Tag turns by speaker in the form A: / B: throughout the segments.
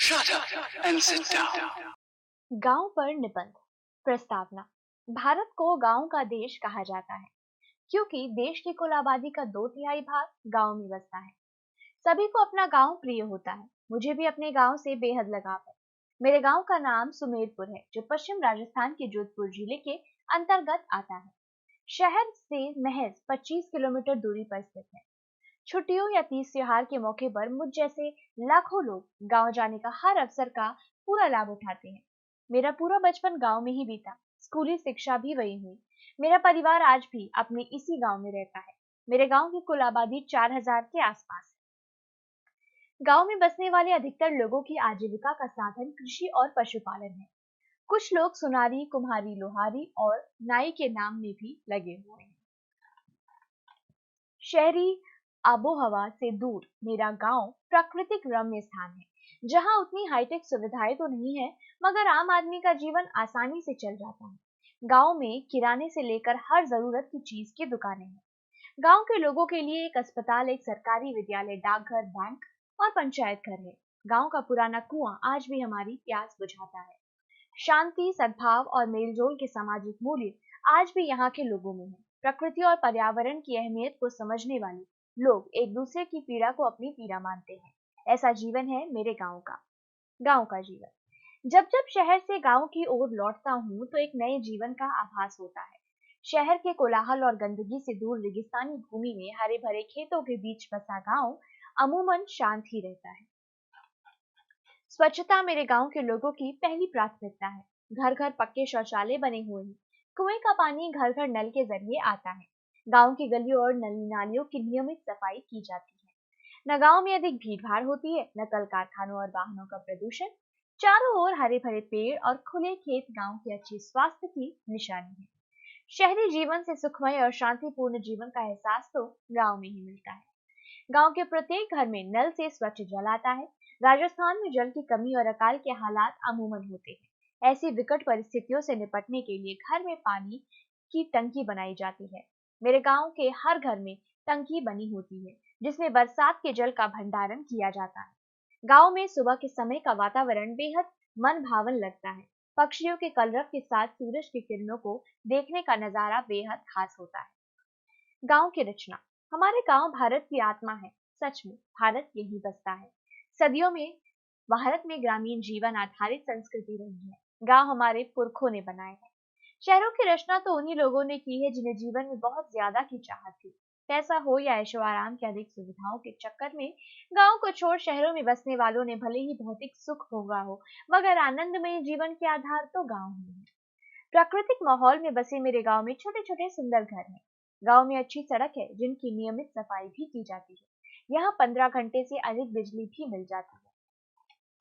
A: Shut up and sit down.
B: गांव पर निबंध। प्रस्तावना। भारत को गांव का देश कहा जाता है क्योंकि देश की कुल आबादी का 2/3 भाग गांव में बसता है। सभी को अपना गांव प्रिय होता है। मुझे भी अपने गांव से बेहद लगाव है। मेरे गांव का नाम सुमेरपुर है, जो पश्चिम राजस्थान के जोधपुर जिले के अंतर्गत आता है। शहर से महज 25 किलोमीटर दूरी पर स्थित है। छुट्टियों या तीज त्योहार के मौके पर मुझ जैसे लाखों लोग गांव जाने का हर अवसर का पूरा लाभ उठाते हैं। मेरा पूरा बचपन गांव में ही बीता। स्कूली शिक्षा भी वही हुई। मेरा परिवार आज भी अपने इसी गांव में रहता है। मेरे गांव की कुल आबादी 4000 के आसपास है। गांव में बसने वाले अधिकतर लोगों की आजीविका का साधन कृषि और पशुपालन है। कुछ लोग सुनारी, कुम्हारी, लोहारी और नाई के नाम में भी लगे हुए हैं। शहरी आबोहवा से दूर मेरा गांव प्राकृतिक रम्य स्थान है, जहां उतनी हाईटेक सुविधाएं तो नहीं है, मगर आम आदमी का जीवन आसानी से चल जाता है। गांव में किराने से लेकर हर जरूरत की चीज की दुकानें हैं। गांव के लोगों के लिए एक अस्पताल, एक सरकारी विद्यालय, डाकघर, बैंक और पंचायत घर है। गांव का पुराना कुआं आज भी हमारी प्यास बुझाता है। शांति, सद्भाव और मेलजोल के सामाजिक मूल्य आज भी यहाँ के लोगों में है। प्रकृति और पर्यावरण की अहमियत को समझने वाले लोग एक दूसरे की पीड़ा को अपनी पीड़ा मानते हैं। ऐसा जीवन है मेरे गांव का। गांव का जीवन। जब जब शहर से गांव की ओर लौटता हूँ तो एक नए जीवन का आभास होता है। शहर के कोलाहल और गंदगी से दूर रेगिस्तानी भूमि में हरे भरे खेतों के बीच बसा गांव अमूमन शांत ही रहता है। स्वच्छता मेरे गांव के लोगों की पहली प्राथमिकता है। घर घर पक्के शौचालय बने हुए हैं। कुएं का पानी घर घर नल के जरिए आता है। गांव की गलियों और नली नालियों की नियमित सफाई की जाती है। न गांव में अधिक भीड़ भाड़ होती है, न कल कारखानों और वाहनों का प्रदूषण। चारों ओर हरे भरे पेड़ और खुले खेत गांव के अच्छे स्वास्थ्य की निशानी है। शहरी जीवन से सुखमय और शांतिपूर्ण जीवन का एहसास तो गांव में ही मिलता है। गांव के प्रत्येक घर में नल से स्वच्छ जल आता है। राजस्थान में जल की कमी और अकाल के हालात अमूमन होते हैं। ऐसी विकट परिस्थितियों से निपटने के लिए घर में पानी की टंकी बनाई जाती है। मेरे गांव के हर घर में टंकी बनी होती है, जिसमें बरसात के जल का भंडारण किया जाता है। गांव में सुबह के समय का वातावरण बेहद मन भावन लगता है। पक्षियों के कलरव के साथ सूरज की किरणों को देखने का नजारा बेहद खास होता है। गांव की रचना। हमारे गांव भारत की आत्मा है। सच में भारत यही बसता है। सदियों में भारत में ग्रामीण जीवन आधारित संस्कृति रही है। गांव हमारे पुरखों ने बनाए हैं। शहरों की रचना तो उन्हीं लोगों ने की है जिन्हें जीवन में बहुत ज्यादा की चाहत थी। पैसा हो या ऐशो आराम की अधिक सुविधाओं के चक्कर में गांव को छोड़ शहरों में बसने वालों ने भले ही भौतिक सुख भोगा हो, मगर आनंदमय जीवन के आधार तो गांव ही है। प्राकृतिक माहौल में बसे मेरे गांव में छोटे छोटे सुंदर घर हैं। गांव में अच्छी सड़क है, जिनकी नियमित सफाई भी की जाती है। यहाँ 15 घंटे से अधिक बिजली भी मिल जाती है।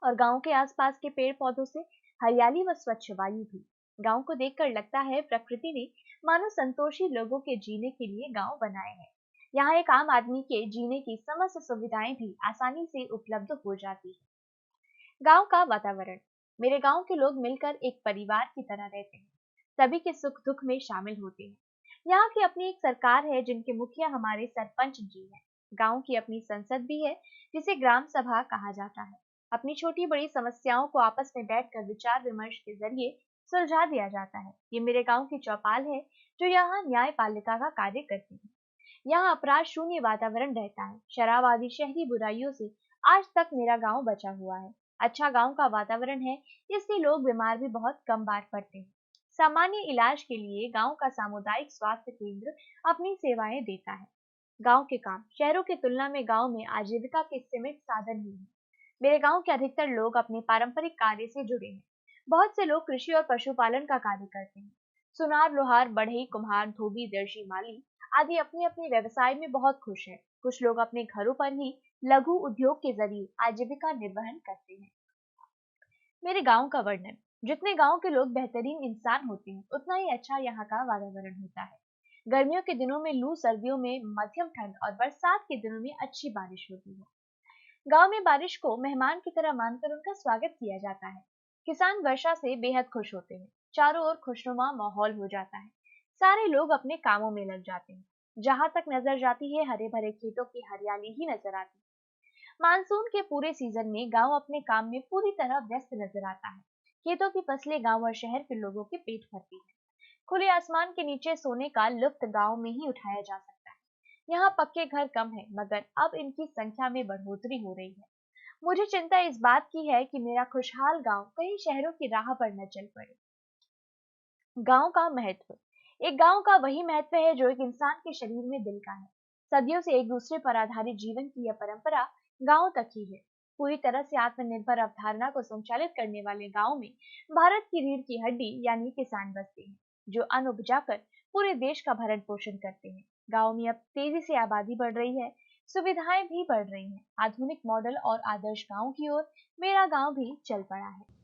B: और गांव के आसपास के पेड़ पौधों से हरियाली व स्वच्छ वायु भी। गांव को देखकर लगता है प्रकृति ने मानो संतोषी लोगों के जीने के लिए गांव बनाए हैं। यहाँ एक आम आदमी के जीने की समस्त सुविधाएं भी आसानी से उपलब्ध हो जाती है। गांव का वातावरण। मेरे गांव के लोग मिलकर एक परिवार की तरह रहते हैं। सभी के सुख दुख में शामिल होते हैं। यहाँ की अपनी एक सरकार है, जिनके मुखिया हमारे सरपंच जी हैं। गांव की अपनी संसद भी है, जिसे ग्राम सभा कहा जाता है। अपनी छोटी बड़ी समस्याओं को आपस में बैठकर विचार विमर्श के जरिए सुलझा दिया जाता है। ये मेरे गांव की चौपाल है, जो यहाँ न्यायपालिका का कार्य करती है। यहाँ अपराध शून्य वातावरण रहता है। शराब आदि शहरी बुराइयों से आज तक मेरा गांव बचा हुआ है। अच्छा गांव का वातावरण है, इसलिए लोग बीमार भी बहुत कम बार पड़ते हैं। सामान्य इलाज के लिए गांव का सामुदायिक स्वास्थ्य केंद्र अपनी सेवाएं देता है। गांव के काम। शहरों की तुलना में गांव में आजीविका के सीमित साधन ही हैं। मेरे गांव के अधिकतर लोग अपने पारंपरिक कार्य से जुड़े हैं। बहुत से लोग कृषि और पशुपालन का कार्य करते हैं। सुनार, लोहार, बढ़ई, कुम्हार, धोबी, दर्जी, माली आदि अपने अपने व्यवसाय में बहुत खुश हैं। कुछ लोग अपने घरों पर ही लघु उद्योग के जरिए आजीविका निर्वहन करते हैं। मेरे गांव का वर्णन। जितने गांव के लोग बेहतरीन इंसान होते हैं, उतना ही अच्छा यहाँ का वातावरण होता है। गर्मियों के दिनों में लू, सर्दियों में मध्यम ठंड और बरसात के दिनों में अच्छी बारिश होती है। गांव में बारिश को मेहमान की तरह मानकर उनका स्वागत किया जाता है। किसान वर्षा से बेहद खुश होते हैं। चारों ओर खुशनुमा माहौल हो जाता है। सारे लोग अपने कामों में लग जाते हैं। जहां तक नजर जाती है, हरे भरे खेतों की हरियाली ही नजर आती है। मानसून के पूरे सीजन में गांव अपने काम में पूरी तरह व्यस्त नजर आता है। खेतों की फसलें गांव और शहर के लोगों के पेट भरती है। खुले आसमान के नीचे सोने का लुत्फ गांव में ही उठाया जा सकता है। यहाँ पक्के घर कम है, मगर अब इनकी संख्या में बढ़ोतरी हो रही है। मुझे चिंता इस बात की है कि मेरा खुशहाल गांव कहीं शहरों की राह पर न चल पड़े। गांव का महत्व। एक गांव का वही महत्व है जो एक इंसान के शरीर में दिल का है। सदियों से एक दूसरे पर आधारित जीवन की यह परंपरा गांव तक ही है। पूरी तरह से आत्मनिर्भर अवधारणा को संचालित करने वाले गांव में भारत की रीढ़ की हड्डी यानी किसान बसते हैं, जो अन्न उपजाकर पूरे देश का भरण पोषण करते हैं। गांव में अब तेजी से आबादी बढ़ रही है, सुविधाएं भी बढ़ रही हैं। आधुनिक मॉडल और आदर्श गांव की ओर मेरा गांव भी चल पड़ा है।